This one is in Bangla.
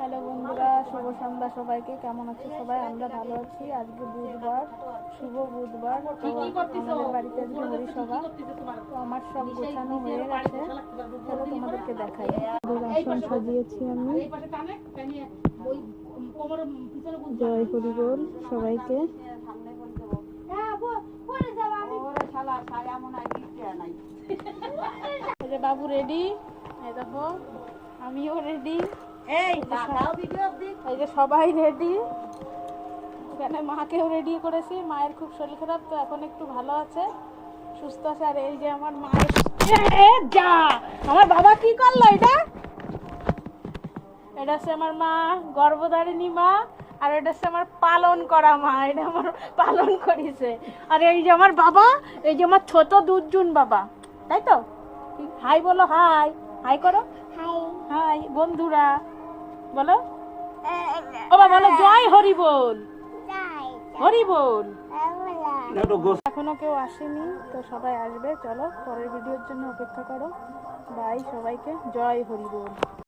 হ্যালো বন্ধুরা, শুভ সন্ধ্যা সবাইকে। কেমন আছো সবাই? আমরা ভালো আছি। আজকে বুধবার, শুভ বুধবার। তো আমাদের বাড়িতে আজকে হরিসভা। তো আমার সব গোছানো হয়ে গেছে, চলো তোমাদেরকে দেখাই। আসন সাজিয়েছি আমি। জয় হরি বল সবাইকে। বাবু রেডি, এই দেখো আমিও রেডি, এই যে সবাই রেডি। এখানে মাকেও রেডি করেছি। মায়ের খুব শরীর খারাপ, তো এখন একটু ভালো আছে, সুস্থ আছে। আর এই যে আমার মায়ের যা আমার বাবা কি করলো, এটা হচ্ছে আমার মা, গর্ভধারিণী মা। আর এটা হচ্ছে আমার পালন করা মা, এটা আমার পালন করেছে। আর এই যে আমার বাবা, এই যে আমার ছোট দুজন বাবা, তাই তো? হাই বলো, হাই হাই করো, হাই হাই বন্ধুরা বলো। বাবা বলো জয় হরি বল, হরি বল। এখনো কেউ আসেনি, তো সবাই আসবে। চলো পরের ভিডিওর জন্য অপেক্ষা করো। বাই সবাইকে, জয় হরি বল।